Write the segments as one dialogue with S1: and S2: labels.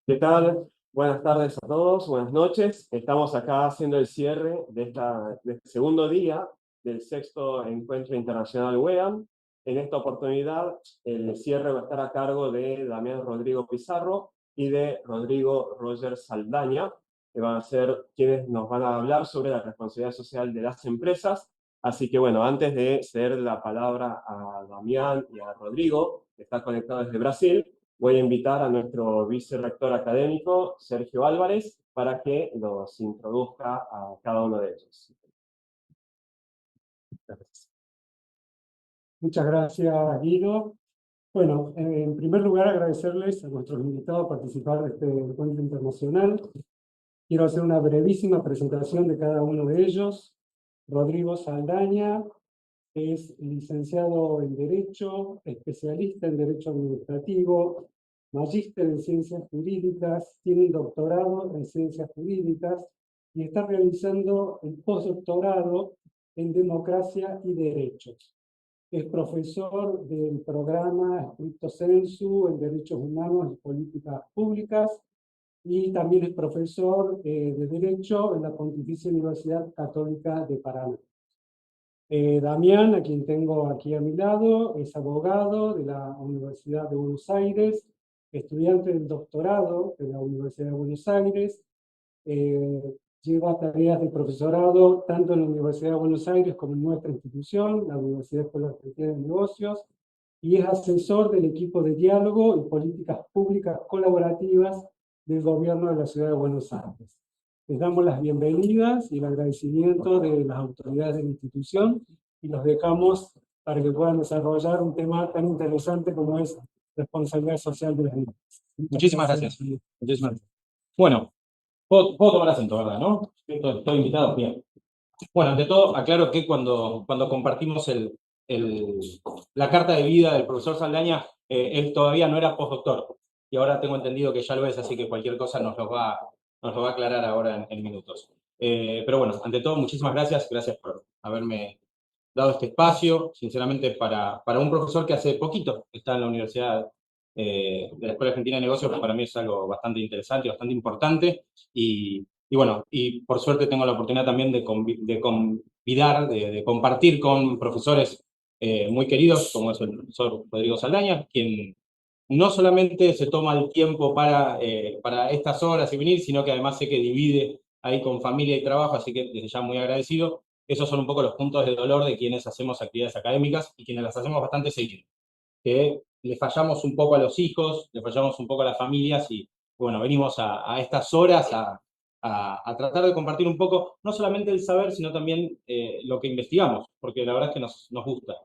S1: ¿Qué tal? Buenas tardes a todos, buenas noches. Estamos acá haciendo el cierre de este segundo día del sexto Encuentro Internacional WEAM. En esta oportunidad, el cierre va a estar a cargo de Damián Rodrigo Pizarro y de Rodrigo Roger Saldaña, que van a ser quienes nos van a hablar sobre la responsabilidad social de las empresas. Así que bueno, antes de ceder la palabra a Damián y a Rodrigo, que está conectado desde Brasil, voy a invitar a nuestro vicerrector académico, Sergio Álvarez, para que nos introduzca a cada uno de ellos. Gracias.
S2: Muchas gracias, Guido. Bueno, en primer lugar, agradecerles a nuestros invitados a participar de este encuentro internacional. Quiero hacer una brevísima presentación de cada uno de ellos. Rodrigo Saldaña es licenciado en Derecho, especialista en Derecho Administrativo, magíster en Ciencias Jurídicas, tiene un doctorado en Ciencias Jurídicas y está realizando el postdoctorado en Democracia y Derechos. Es profesor del programa Stricto Sensu en Derechos Humanos y Políticas Públicas y también es profesor de Derecho en la Pontificia Universidad Católica de Paraná. Damián, a quien tengo aquí a mi lado, es abogado de la Universidad de Buenos Aires, estudiante del doctorado de la Universidad de Buenos Aires, lleva tareas de profesorado tanto en la Universidad de Buenos Aires como en nuestra institución, la Universidad Escuela Argentina de Negocios, y es asesor del equipo de diálogo y políticas públicas colaborativas del gobierno de la Ciudad de Buenos Aires. Les damos las bienvenidas y el agradecimiento de las autoridades de la institución y los dejamos para que puedan desarrollar un tema tan interesante como es responsabilidad social de las empresas.
S3: Muchísimas gracias. Muchísimas gracias. Bueno, puedo tomar asiento, ¿verdad? ¿No? Estoy invitado, bien. Bueno, ante todo, aclaro que cuando compartimos la carta de vida del profesor Saldaña, él todavía no era postdoctor. Y ahora tengo entendido que ya lo es, así que cualquier cosa nos lo va a aclarar ahora en minutos. Pero bueno, ante todo, muchísimas gracias. Gracias por haberme dado este espacio, sinceramente, para un profesor que hace poquito está en la Universidad de la Escuela Argentina de Negocios, que para mí es algo bastante interesante y bastante importante. Y bueno, y por suerte tengo la oportunidad también de convidar, de compartir con profesores muy queridos, como es el profesor Rodrigo Saldaña, quien no solamente se toma el tiempo para estas horas y venir, sino que además sé que divide ahí con familia y trabajo, así que desde ya muy agradecido. Esos son un poco los puntos de dolor de quienes hacemos actividades académicas y quienes las hacemos bastante seguido. Que le fallamos un poco a los hijos, le fallamos un poco a las familias y, bueno, venimos a estas horas a tratar de compartir un poco, no solamente el saber, sino también lo que investigamos, porque la verdad es que nos gusta.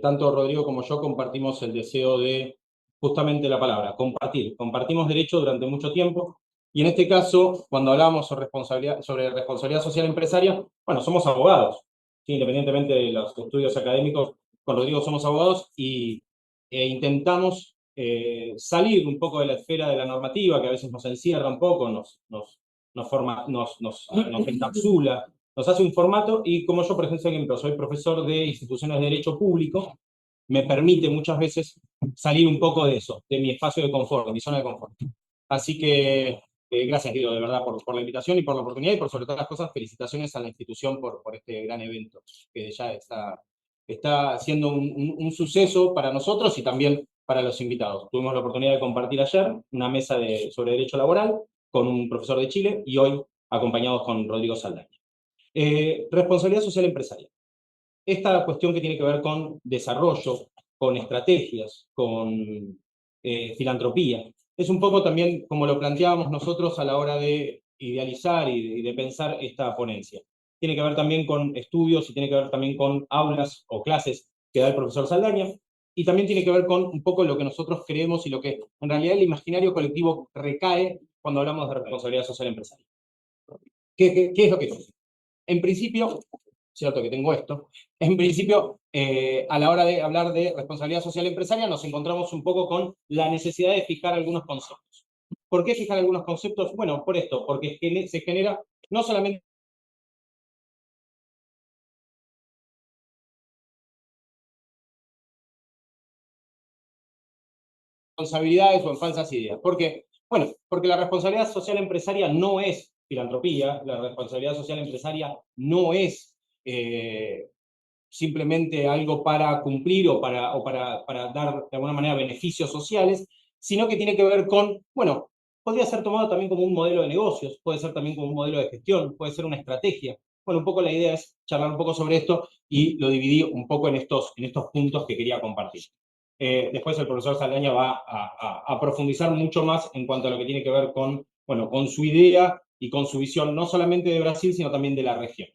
S3: Tanto Rodrigo como yo compartimos el deseo de, justamente la palabra, compartir. Compartimos derecho durante mucho tiempo y en este caso, cuando hablamos sobre responsabilidad social empresaria, bueno, somos abogados, ¿sí? Independientemente de los estudios académicos, con Rodrigo somos abogados e intentamos salir un poco de la esfera de la normativa, que a veces nos encierra un poco, nos encapsula, nos hace un formato y como yo, por ejemplo, soy profesor de instituciones de derecho público, me permite muchas veces salir un poco de eso, de mi espacio de confort, de mi zona de confort. Así que gracias, Guido, de verdad, por la invitación y por la oportunidad y por sobre todas las cosas, felicitaciones a la institución por este gran evento, que ya está siendo un suceso para nosotros y también para los invitados. Tuvimos la oportunidad de compartir ayer una mesa sobre derecho laboral con un profesor de Chile y hoy acompañados con Rodrigo Saldaña. Responsabilidad social empresarial. Esta cuestión que tiene que ver con desarrollo, con estrategias, con filantropía, es un poco también como lo planteábamos nosotros a la hora de idealizar y de pensar esta ponencia. Tiene que ver también con estudios y tiene que ver también con aulas o clases que da el profesor Saldaña, y también tiene que ver con un poco lo que nosotros creemos y lo que en realidad el imaginario colectivo recae cuando hablamos de responsabilidad social empresarial. ¿Qué es lo que es? En principio, cierto que tengo esto, en principio, a la hora de hablar de responsabilidad social empresaria, nos encontramos un poco con la necesidad de fijar algunos conceptos. ¿Por qué fijar algunos conceptos? Bueno, por esto, porque se genera no solamente responsabilidades o en falsas ideas. ¿Por qué? Bueno, porque la responsabilidad social empresaria no es filantropía, la responsabilidad social empresaria no es simplemente algo para cumplir o para dar de alguna manera beneficios sociales, sino que tiene que ver con, bueno, podría ser tomado también como un modelo de negocios, puede ser también como un modelo de gestión, puede ser una estrategia. Bueno, un poco la idea es charlar un poco sobre esto y lo dividí un poco en estos puntos que quería compartir. Después el profesor Saldaña va a profundizar mucho más en cuanto a lo que tiene que ver con, bueno, con su idea y con su visión, no solamente de Brasil, sino también de la región.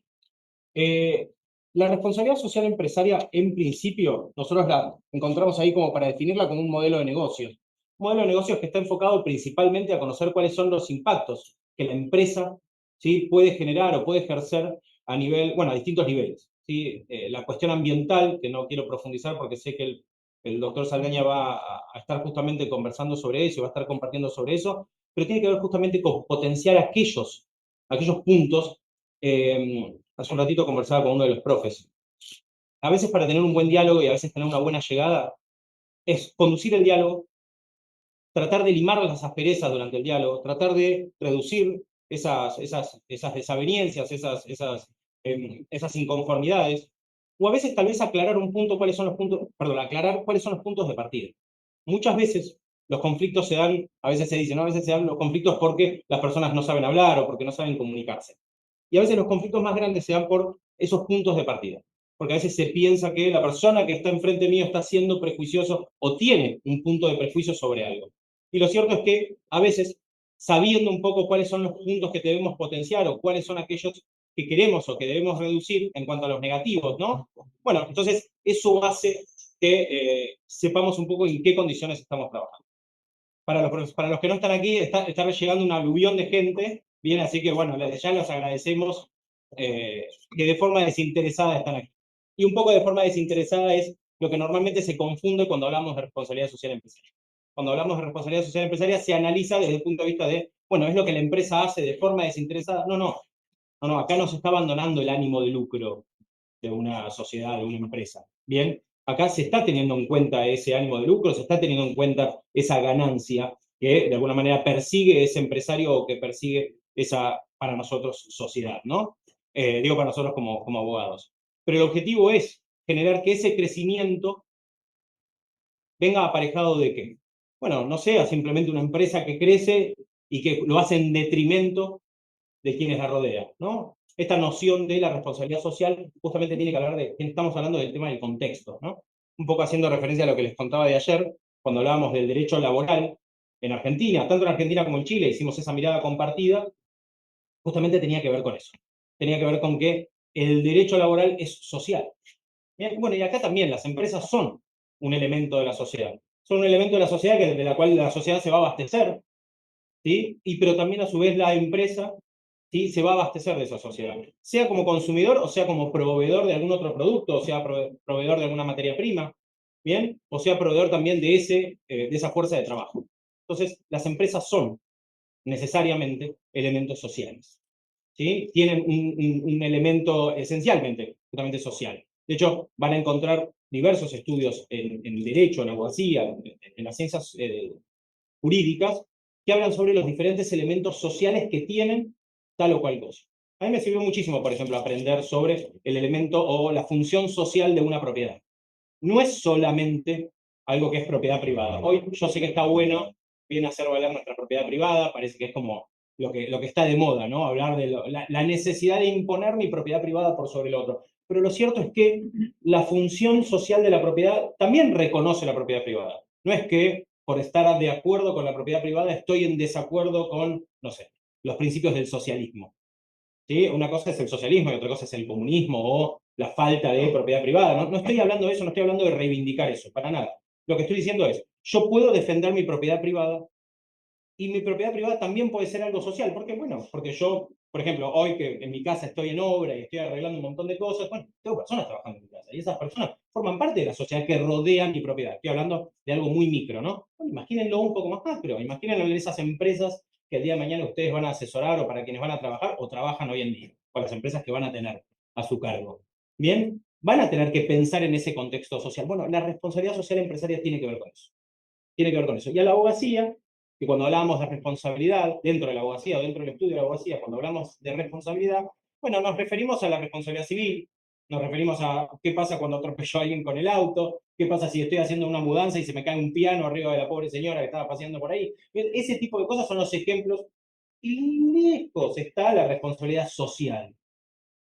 S3: La responsabilidad social empresaria, en principio, nosotros la encontramos ahí como para definirla como un modelo de negocios. Un modelo de negocios que está enfocado principalmente a conocer cuáles son los impactos que la empresa, ¿sí?, puede generar o puede ejercer a nivel, bueno, a distintos niveles, ¿sí? La cuestión ambiental, que no quiero profundizar porque sé que el doctor Saldaña va a estar justamente conversando sobre eso, va a estar compartiendo sobre eso, pero tiene que ver justamente con potenciar aquellos puntos. Hace un ratito conversaba con uno de los profes. A veces para tener un buen diálogo y a veces tener una buena llegada, es conducir el diálogo, tratar de limar las asperezas durante el diálogo, tratar de reducir esas desavenencias, esas inconformidades, o a veces tal vez aclarar aclarar cuáles son los puntos de partida. Muchas veces los conflictos se dan, a veces se dice, ¿no? A veces se dan los conflictos porque las personas no saben hablar o porque no saben comunicarse. Y a veces los conflictos más grandes se dan por esos puntos de partida. Porque a veces se piensa que la persona que está enfrente mío está siendo prejuicioso o tiene un punto de prejuicio sobre algo. Y lo cierto es que a veces, sabiendo un poco cuáles son los puntos que debemos potenciar o cuáles son aquellos que queremos o que debemos reducir en cuanto a los negativos, ¿no? Bueno, entonces eso hace que sepamos un poco en qué condiciones estamos trabajando. Para los que no están aquí, está llegando un aluvión de gente, bien, así que bueno, desde ya los agradecemos que de forma desinteresada están aquí. Y un poco de forma desinteresada es lo que normalmente se confunde cuando hablamos de responsabilidad social empresaria. Cuando hablamos de responsabilidad social empresaria se analiza desde el punto de vista de, bueno, ¿es lo que la empresa hace de forma desinteresada? No, acá no se está abandonando el ánimo de lucro de una sociedad, de una empresa. Bien, acá se está teniendo en cuenta ese ánimo de lucro, se está teniendo en cuenta esa ganancia que de alguna manera persigue ese empresario o que persigue esa, para nosotros, sociedad, ¿no? Digo para nosotros como abogados. Pero el objetivo es generar que ese crecimiento venga aparejado de qué. Bueno, no sea simplemente una empresa que crece y que lo hace en detrimento de quienes la rodean, ¿no? Esta noción de la responsabilidad social justamente tiene que hablar de, estamos hablando del tema del contexto, ¿no? Un poco haciendo referencia a lo que les contaba de ayer, cuando hablábamos del derecho laboral en Argentina, tanto en Argentina como en Chile, hicimos esa mirada compartida, justamente tenía que ver con eso. Tenía que ver con que el derecho laboral es social. Bien, bueno, y acá también las empresas son un elemento de la sociedad. Son un elemento de la sociedad de la cual la sociedad se va a abastecer, ¿sí? Pero también a su vez la empresa, ¿sí?, se va a abastecer de esa sociedad, sea como consumidor o sea como proveedor de algún otro producto, o sea proveedor de alguna materia prima, ¿bien? O sea proveedor también de esa fuerza de trabajo. Entonces, las empresas son necesariamente elementos sociales, ¿sí? Tienen un elemento esencialmente, justamente social. De hecho, van a encontrar diversos estudios en derecho, en abogacía, en las ciencias jurídicas, que hablan sobre los diferentes elementos sociales que tienen tal o cual cosa. A mí me sirvió muchísimo, por ejemplo, aprender sobre el elemento o la función social de una propiedad. No es solamente algo que es propiedad privada. Hoy yo sé que está bueno, viene a hacer valer nuestra propiedad privada, parece que es como lo que está de moda, ¿no? Hablar de la necesidad de imponer mi propiedad privada por sobre el otro. Pero lo cierto es que la función social de la propiedad también reconoce la propiedad privada. No es que por estar de acuerdo con la propiedad privada estoy en desacuerdo con, no sé, los principios del socialismo. ¿Sí? Una cosa es el socialismo y otra cosa es el comunismo o la falta de propiedad privada. No estoy hablando de eso, no estoy hablando de reivindicar eso, para nada. Lo que estoy diciendo es, yo puedo defender mi propiedad privada y mi propiedad privada también puede ser algo social. ¿Por qué? Bueno, porque yo, por ejemplo, hoy que en mi casa estoy en obra y estoy arreglando un montón de cosas, bueno, tengo personas trabajando en mi casa y esas personas forman parte de la sociedad que rodea mi propiedad. Estoy hablando de algo muy micro, ¿no? Bueno, imagínenlo un poco más macro, imagínenlo en esas empresas que el día de mañana ustedes van a asesorar o para quienes van a trabajar o trabajan hoy en día, o las empresas que van a tener a su cargo. Bien, van a tener que pensar en ese contexto social. Bueno, la responsabilidad social empresaria tiene que ver con eso. Tiene que ver con eso. Y a la abogacía, que cuando hablábamos de responsabilidad dentro de la abogacía o dentro del estudio de la abogacía, cuando hablamos de responsabilidad, bueno, nos referimos a la responsabilidad civil, nos referimos a qué pasa cuando atropelló a alguien con el auto, qué pasa si estoy haciendo una mudanza y se me cae un piano arriba de la pobre señora que estaba paseando por ahí. Ese tipo de cosas son los ejemplos. Y lejos está la responsabilidad social.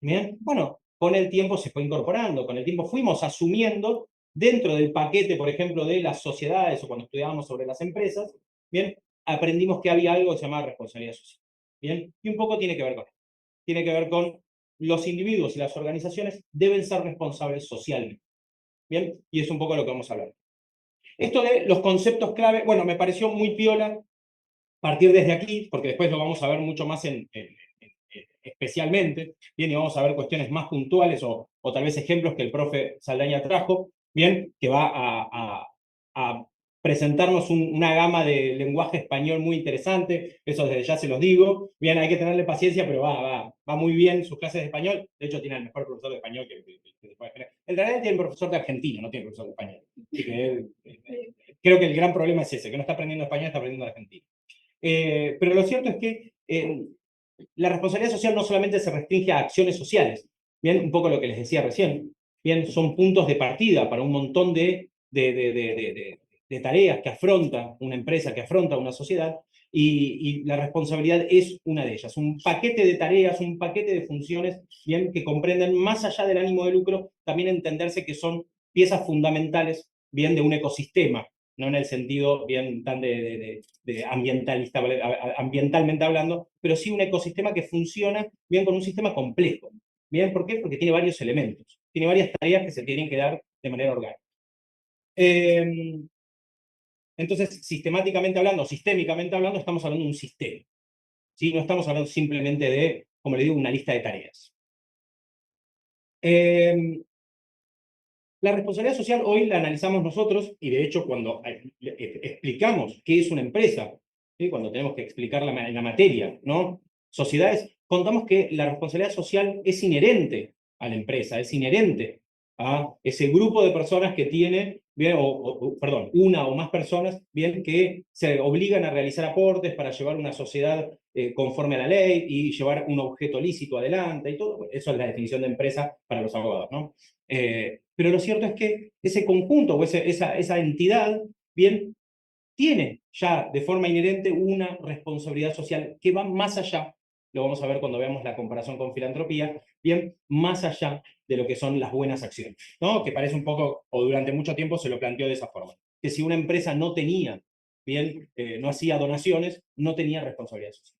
S3: ¿Bien? Bueno, con el tiempo se fue incorporando, con el tiempo fuimos asumiendo dentro del paquete, por ejemplo, de las sociedades o cuando estudiábamos sobre las empresas, ¿bien? Aprendimos que había algo que se llamaba responsabilidad social. ¿Bien? Y un poco tiene que ver con esto. Tiene que ver con los individuos y las organizaciones deben ser responsables socialmente. ¿Bien? Y es un poco lo que vamos a hablar. Esto de los conceptos clave, bueno, me pareció muy piola partir desde aquí, porque después lo vamos a ver mucho más especialmente, bien, y vamos a ver cuestiones más puntuales o tal vez ejemplos que el profe Saldaña trajo, bien, que va a presentarnos una gama de lenguaje español muy interesante, eso desde ya se los digo, bien, hay que tenerle paciencia, pero va muy bien sus clases de español, de hecho tiene el mejor profesor de español que se puede tener. En realidad tiene el profesor de argentino, no tiene profesor de español. Creo que el gran problema es ese, que no está aprendiendo español, está aprendiendo argentino. Pero lo cierto es que la responsabilidad social no solamente se restringe a acciones sociales, bien, un poco lo que les decía recién, bien, son puntos de partida para un montón de tareas que afronta una empresa, que afronta una sociedad, y la responsabilidad es una de ellas, un paquete de tareas, un paquete de funciones, bien, que comprenden más allá del ánimo de lucro, también entenderse que son piezas fundamentales, bien, de un ecosistema, no en el sentido bien tan de ambientalista, ambientalmente hablando, pero sí un ecosistema que funciona bien con un sistema complejo. ¿Bien? ¿Por qué? Porque tiene varios elementos, tiene varias tareas que se tienen que dar de manera orgánica. Entonces, sistemáticamente hablando, sistémicamente hablando, estamos hablando de un sistema. ¿Sí? No estamos hablando simplemente de, como le digo, una lista de tareas. La responsabilidad social hoy la analizamos nosotros y de hecho cuando explicamos qué es una empresa, ¿sí? Cuando tenemos que explicar la materia, ¿no? Sociedades, contamos que la responsabilidad social es inherente a la empresa, es inherente a ese grupo de personas que tiene, bien, perdón, una o más personas, bien, que se obligan a realizar aportes para llevar una sociedad conforme a la ley y llevar un objeto lícito adelante y todo. Eso es la definición de empresa para los abogados, ¿no? Pero lo cierto es que ese conjunto o esa entidad, bien, tiene ya de forma inherente una responsabilidad social que va más allá, lo vamos a ver cuando veamos la comparación con filantropía, bien, más allá de lo que son las buenas acciones, ¿no? Que parece un poco, o durante mucho tiempo se lo planteó de esa forma, que si una empresa no tenía, bien, no hacía donaciones, no tenía responsabilidad social.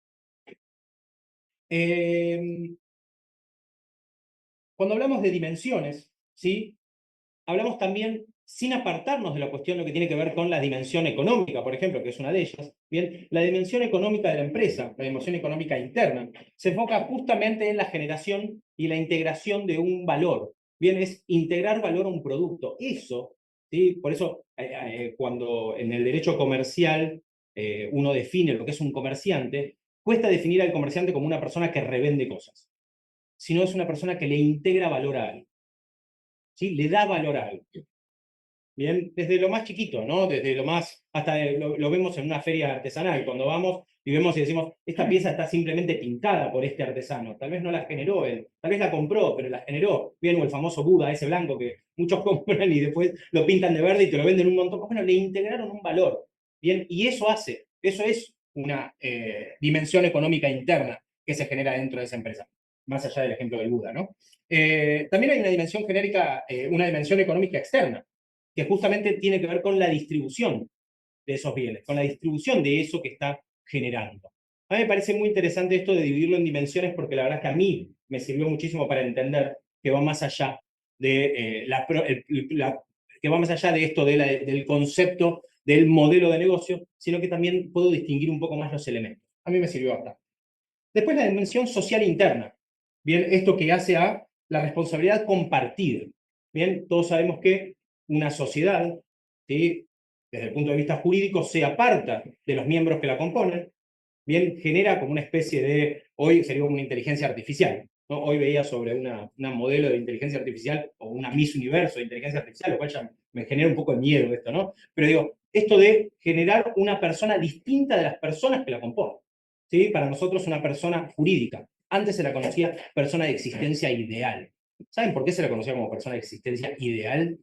S3: Cuando hablamos de dimensiones, ¿sí? Hablamos también, sin apartarnos de la cuestión, lo que tiene que ver con la dimensión económica, por ejemplo, que es una de ellas. Bien, la dimensión económica de la empresa, la dimensión económica interna, se enfoca justamente en la generación y la integración de un valor. Bien, es integrar valor a un producto. Eso, ¿sí? Por eso, cuando en el derecho comercial uno define lo que es un comerciante, cuesta definir al comerciante como una persona que revende cosas, sino es una persona que le integra valor a algo. ¿Sí? Le da valor a algo. Bien, desde lo más chiquito, ¿no? Desde lo más, hasta lo vemos en una feria artesanal, cuando vamos y vemos y decimos, esta pieza está simplemente pintada por este artesano, tal vez no la generó él, tal vez la compró, pero la generó. Bien, o el famoso Buda, ese blanco que muchos compran y después lo pintan de verde y te lo venden un montón. Bueno, le integraron un valor. Bien, y eso es una dimensión económica interna que se genera dentro de esa empresa, más allá del ejemplo del Buda, ¿no? También hay una dimensión genérica, una dimensión económica externa, que justamente tiene que ver con la distribución de esos bienes, con la distribución de eso que está generando. A mí me parece muy interesante esto de dividirlo en dimensiones porque la verdad es que a mí me sirvió muchísimo para entender que va más allá de, que va más allá de esto del concepto del modelo de negocio, sino que también puedo distinguir un poco más los elementos. A mí me sirvió bastante. Después la dimensión social interna. Bien, esto que hace a la responsabilidad compartida. Bien, todos sabemos que una sociedad, ¿sí? Desde el punto de vista jurídico, se aparta de los miembros que la componen, bien, genera como una especie de, hoy sería como una inteligencia artificial, ¿no? Hoy veía sobre una modelo de inteligencia artificial, o una Miss Universo de inteligencia artificial, lo cual ya me genera un poco de miedo esto, ¿no? Pero digo, esto de generar una persona distinta de las personas que la componen. ¿Sí? Para nosotros una persona jurídica. Antes se la conocía persona de existencia ideal. ¿Saben por qué se la conocía como persona de existencia ideal?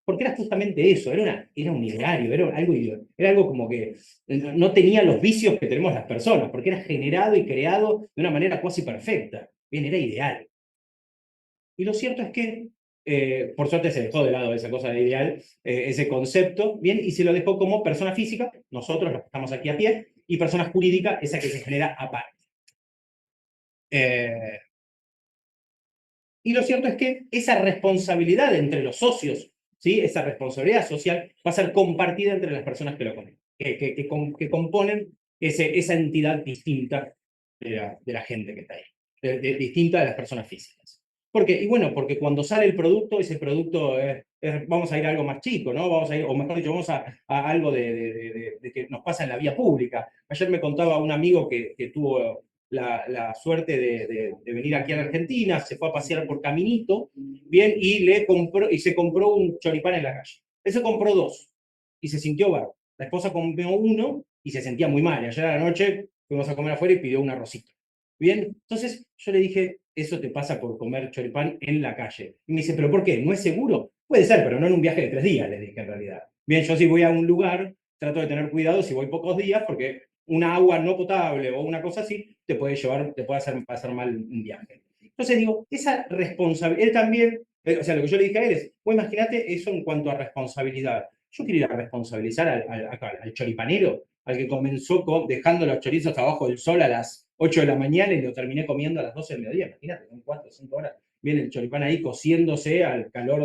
S3: Porque era justamente eso, era un ideario, era algo como que no tenía los vicios que tenemos las personas, porque era generado y creado de una manera cuasi perfecta. Bien, era ideal. Y lo cierto es que, por suerte se dejó de lado esa cosa de ideal, ese concepto, bien, y se lo dejó como persona física, nosotros los que estamos aquí a pie, y persona jurídica, esa que se genera aparte. Y lo cierto es que esa responsabilidad entre los socios, ¿sí? Esa responsabilidad social va a ser compartida entre las personas que lo componen, que componen esa entidad distinta de la gente que está ahí, distinta de las personas físicas. ¿Por qué? Y bueno, porque cuando sale el producto, ese producto vamos a ir a algo más chico, ¿no? Vamos a ir, o mejor dicho, vamos a algo de que nos pasa en la vía pública. Ayer me contaba un amigo que tuvo la suerte de venir aquí a la Argentina, se fue a pasear por Caminito, bien, y se compró un choripán en la calle. Él se compró 2 y se sintió bárbaro. La esposa compró 1 y se sentía muy mal. Ayer a la noche fuimos a comer afuera y pidió un arrocito. Bien, entonces yo le dije, eso te pasa por comer choripán en la calle. Y me dice, ¿pero por qué? ¿No es seguro? Puede ser, pero no en un viaje de 3 días, le dije en realidad. Bien, yo si voy a un lugar, trato de tener cuidado si voy pocos días, porque una agua no potable o una cosa así te puede hacer pasar mal un viaje. Entonces digo, esa responsabilidad, él también, o sea, lo que yo le dije a él es, pues imagínate eso en cuanto a responsabilidad. Yo quiero ir a responsabilizar al choripanero, al que comenzó dejando los chorizos abajo del sol a las 8 de la mañana y lo terminé comiendo a las 12 del mediodía. Imagínate, son 4 o 5 horas. Viene el choripán ahí cociéndose al calor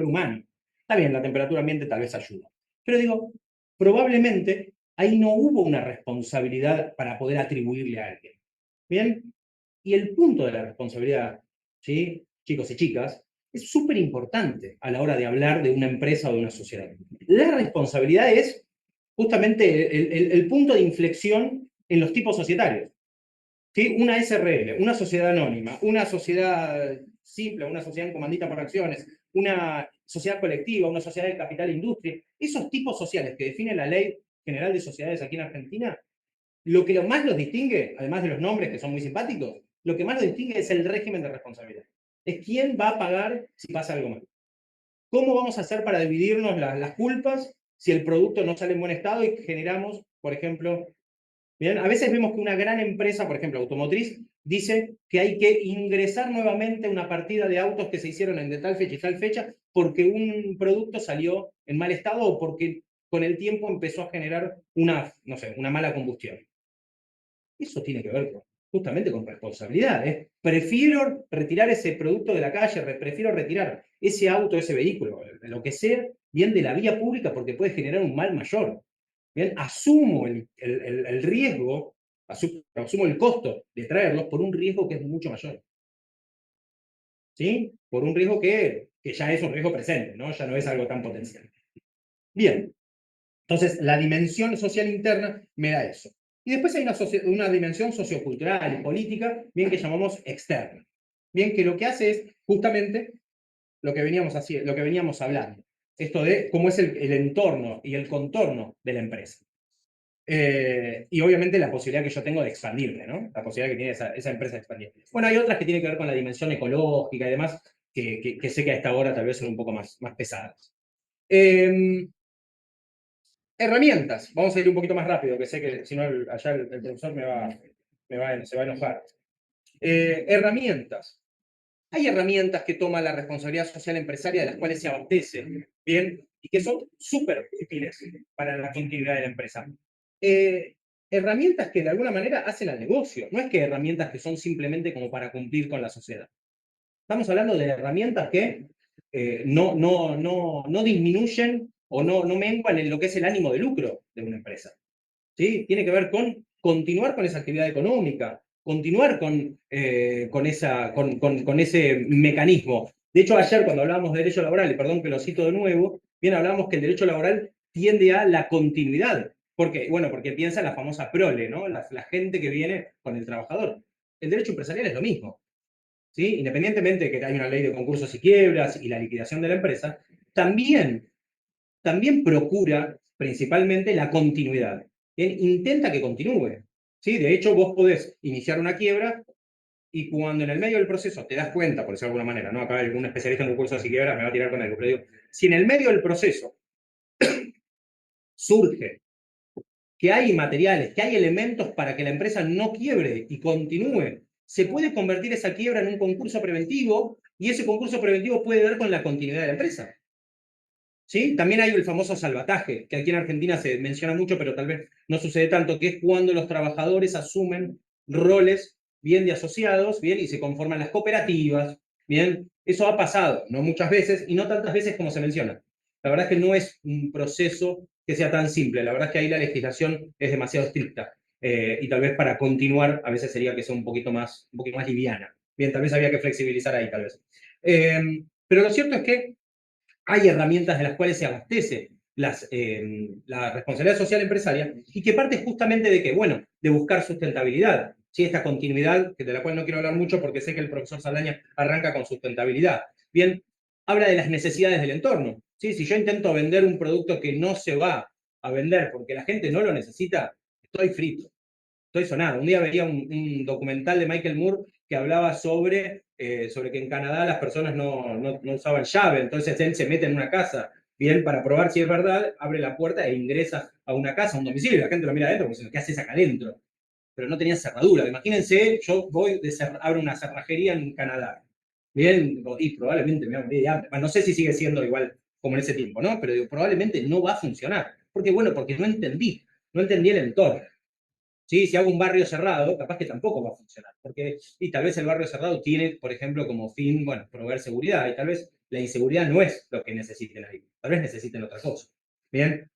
S3: humano. Está bien, la temperatura ambiente tal vez ayuda. Pero digo, probablemente ahí no hubo una responsabilidad para poder atribuirle a alguien. ¿Bien? Y el punto de la responsabilidad, ¿sí? Chicos y chicas, es súper importante a la hora de hablar de una empresa o de una sociedad. La responsabilidad es justamente el punto de inflexión en los tipos societarios. ¿Sí? Una SRL, una sociedad anónima, una sociedad simple, una sociedad en comandita por acciones, una sociedad colectiva, una sociedad de capital e industria, esos tipos sociales que define la Ley General de Sociedades aquí en Argentina, lo que más los distingue, además de los nombres que son muy simpáticos, lo que más los distingue es el régimen de responsabilidad. Es quién va a pagar si pasa algo mal. ¿Cómo vamos a hacer para dividirnos las culpas si el producto no sale en buen estado y generamos, por ejemplo, bien, a veces vemos que una gran empresa, por ejemplo, automotriz, dice que hay que ingresar nuevamente una partida de autos que se hicieron en de tal fecha y tal fecha porque un producto salió en mal estado o porque con el tiempo empezó a generar no sé, una mala combustión. Eso tiene que ver justamente con responsabilidad. Prefiero retirar ese producto de la calle, prefiero retirar ese auto, ese vehículo, lo que sea, bien de la vía pública porque puede generar un mal mayor. Bien, asumo el riesgo, asumo el costo de traerlos por un riesgo que es mucho mayor. ¿Sí? Por un riesgo que ya es un riesgo presente, ¿no? Ya no es algo tan potencial. Bien, entonces la dimensión social interna me da eso. Y después hay una dimensión sociocultural y política, bien que llamamos externa. Bien, que lo que hace es justamente lo que veníamos hablando. Esto de cómo es el entorno y el contorno de la empresa. Y obviamente la posibilidad que yo tengo de expandirme, ¿no? La posibilidad que tiene esa empresa de expandir. Bueno, hay otras que tienen que ver con la dimensión ecológica y demás, que sé que a esta hora tal vez son un poco más pesadas. Herramientas. Vamos a ir un poquito más rápido, que sé que si no allá el profesor se va a enojar. Herramientas. Hay herramientas que toma la responsabilidad social empresaria de las cuales se abastece, ¿bien? Y que son súper útiles para la continuidad de la empresa. Herramientas que de alguna manera hacen al negocio. No es que herramientas que son simplemente como para cumplir con la sociedad. Estamos hablando de herramientas que no disminuyen o no menguan en lo que es el ánimo de lucro de una empresa. ¿Sí? Tiene que ver con continuar con esa actividad económica, continuar con ese mecanismo. De hecho, ayer cuando hablábamos de derecho laboral, y perdón que lo cito de nuevo, bien hablábamos que el derecho laboral tiende a la continuidad. ¿Por qué? Bueno, porque piensa en la famosa prole, ¿no? La gente que viene con el trabajador. El derecho empresarial es lo mismo. ¿Sí? Independientemente de que hay una ley de concursos y quiebras y la liquidación de la empresa, también también procura principalmente la continuidad. Bien, intenta que continúe. ¿Sí? De hecho, vos podés iniciar una quiebra y cuando en el medio del proceso te das cuenta, por decirlo de alguna manera, ¿no? Acá algún especialista en concursos y quiebras me va a tirar con algo, pero digo, si en el medio del proceso surge que hay materiales, que hay elementos para que la empresa no quiebre y continúe, se puede convertir esa quiebra en un concurso preventivo y ese concurso preventivo puede ver con la continuidad de la empresa. ¿Sí? También hay el famoso salvataje, que aquí en Argentina se menciona mucho, pero tal vez no sucede tanto, que es cuando los trabajadores asumen roles bien de asociados, bien, y se conforman las cooperativas, bien. Eso ha pasado, no muchas veces, y no tantas veces como se menciona. La verdad es que no es un proceso que sea tan simple, la verdad es que ahí la legislación es demasiado estricta, y tal vez para continuar, a veces sería que sea un poquito más liviana. Bien, tal vez había que flexibilizar ahí, tal vez. Pero lo cierto es que hay herramientas de las cuales se abastece la responsabilidad social empresaria y que parte justamente de que, bueno, de buscar sustentabilidad. ¿Sí? Esta continuidad, de la cual no quiero hablar mucho porque sé que el profesor Saldaña arranca con sustentabilidad. Bien, habla de las necesidades del entorno. ¿Sí? Si yo intento vender un producto que no se va a vender porque la gente no lo necesita, estoy frito. Estoy sonado. Un día veía un documental de Michael Moore que hablaba sobre que en Canadá las personas no usaban llave, entonces él se mete en una casa, bien, para probar si es verdad, abre la puerta e ingresa a una casa, a un domicilio, la gente lo mira adentro, como diciendo, ¿qué haces acá adentro? Pero no tenía cerradura. Imagínense, yo voy, abro una cerrajería en Canadá, bien, y probablemente me morir de hambre. Bueno, no sé si sigue siendo igual como en ese tiempo, ¿no? Pero digo, probablemente no va a funcionar. Porque, bueno, porque no entendí el entorno. ¿Sí? Si hago un barrio cerrado, capaz que tampoco va a funcionar, porque y tal vez el barrio cerrado tiene, por ejemplo, como fin, bueno, proveer seguridad, y tal vez la inseguridad no es lo que necesiten ahí, tal vez necesiten otra cosa. Bien,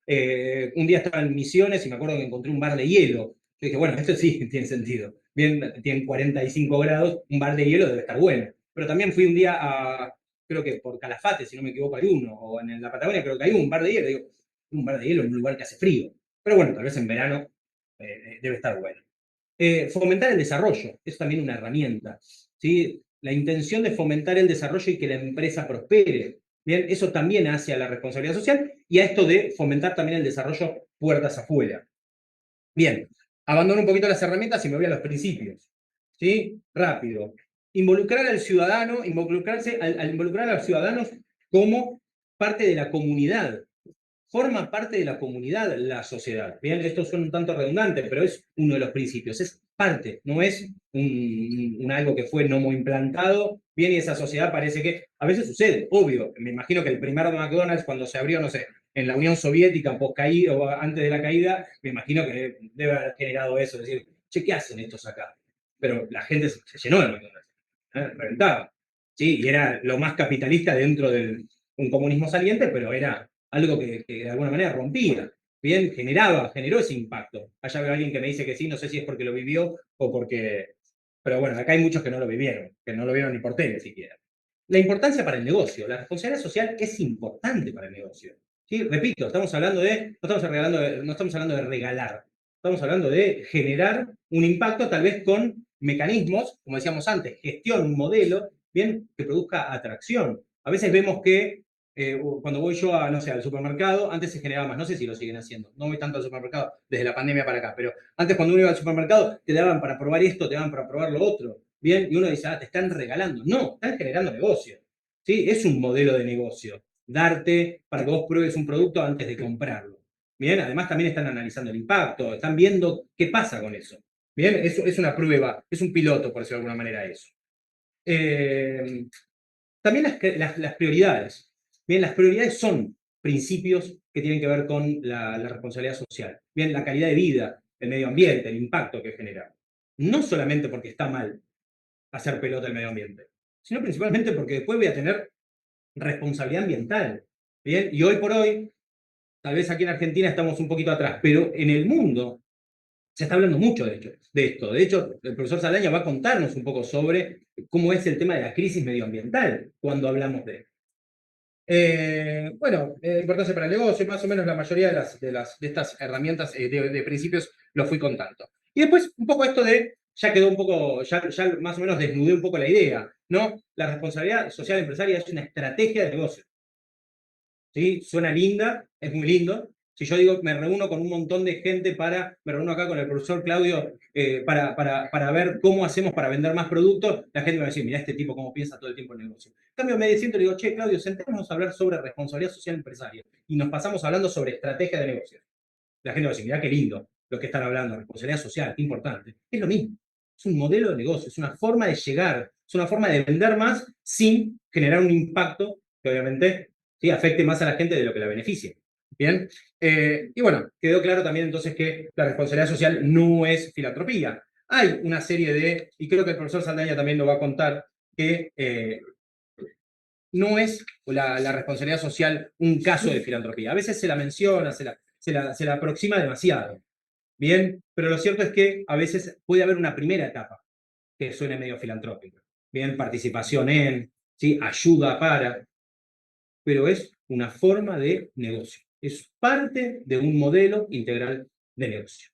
S3: un día estaba en Misiones y me acuerdo que encontré un bar de hielo. Yo dije, bueno, esto sí tiene sentido. Bien, tienen 45 grados, un bar de hielo debe estar bueno. Pero también fui un día creo que por Calafate, si no me equivoco, hay uno, o en la Patagonia creo que hay un bar de hielo. Digo, un bar de hielo en un lugar que hace frío. Pero bueno, tal vez en verano debe estar bueno. Fomentar el desarrollo, es también una herramienta. ¿Sí? La intención de fomentar el desarrollo y que la empresa prospere. Bien, eso también hace a la responsabilidad social y a esto de fomentar también el desarrollo puertas afuera. Bien, abandono un poquito las herramientas y me voy a los principios. ¿Sí? Rápido. Involucrar al ciudadano, al involucrar a los ciudadanos como parte de la comunidad. Forma parte de la comunidad la sociedad. Bien, esto suena un tanto redundante, pero es uno de los principios. Es parte, no es algo que fue no muy implantado. Bien, y esa sociedad parece que a veces sucede, obvio. Me imagino que el primer McDonald's, cuando se abrió, no sé, en la Unión Soviética, post caída o antes de la caída, me imagino que debe haber generado eso. Es decir, che, ¿qué hacen estos acá? Pero la gente se llenó de McDonald's, reventaba. ¿Sí? Y era lo más capitalista dentro de un comunismo saliente, pero era algo que de alguna manera rompía, bien, generó ese impacto. Allá veo a alguien que me dice que sí, no sé si es porque lo vivió o porque... Pero bueno, acá hay muchos que no lo vivieron, que no lo vieron ni por tele siquiera. La importancia para el negocio. La responsabilidad social es importante para el negocio. ¿Sí? Repito, no estamos hablando de regalar, estamos hablando de generar un impacto tal vez con mecanismos, como decíamos antes, gestión, un modelo, bien, que produzca atracción. A veces vemos que cuando voy yo no sé, al supermercado, antes se generaba más, no sé si lo siguen haciendo, no voy tanto al supermercado desde la pandemia para acá, pero antes cuando uno iba al supermercado te daban para probar esto, te daban para probar lo otro, bien, y uno dice, te están regalando. No, están generando negocio, ¿sí? Es un modelo de negocio, darte para que vos pruebes un producto antes de comprarlo. Bien, además también están analizando el impacto, están viendo qué pasa con eso. Bien, eso es una prueba, es un piloto, por decirlo de alguna manera, eso. También las prioridades. Bien, las prioridades son principios que tienen que ver con la responsabilidad social. Bien, la calidad de vida, el medio ambiente, el impacto que genera. No solamente porque está mal hacer pelota el medio ambiente, sino principalmente porque después voy a tener responsabilidad ambiental. Bien, y hoy por hoy, tal vez aquí en Argentina estamos un poquito atrás, pero en el mundo se está hablando mucho de esto. De hecho, el profesor Saldaña va a contarnos un poco sobre cómo es el tema de la crisis medioambiental cuando hablamos de bueno, importancia para el negocio, más o menos la mayoría de estas herramientas de principios lo fui contando. Y después, un poco esto ya quedó un poco, ya más o menos desnudé un poco la idea, ¿no? La responsabilidad social empresaria es una estrategia de negocio. ¿sí? Suena linda, es muy lindo. Si yo digo, me reúno con un montón de gente me reúno acá con el profesor Claudio para ver cómo hacemos para vender más productos, la gente me va a decir, mira este tipo cómo piensa todo el tiempo en negocio. En cambio, me siento y le digo, che, Claudio, sentémonos a hablar sobre responsabilidad social empresaria. Y nos pasamos hablando sobre estrategia de negocio. La gente va a decir, mira qué lindo lo que están hablando, responsabilidad social, qué importante. Es lo mismo. Es un modelo de negocio, es una forma de llegar, es una forma de vender más sin generar un impacto que obviamente ¿sí? Afecte más a la gente de lo que la beneficie. Bien, y bueno, quedó claro también entonces que la responsabilidad social no es filantropía. Hay una serie de, y creo que el profesor Saldaña también lo va a contar, que no es la responsabilidad social un caso de filantropía. A veces se la menciona, se la aproxima demasiado. Bien, pero lo cierto es que a veces puede haber una primera etapa que suene medio filantrópica. Bien, participación en, ¿sí? Ayuda para, pero es una forma de negocio. Es parte de un modelo integral de negocio.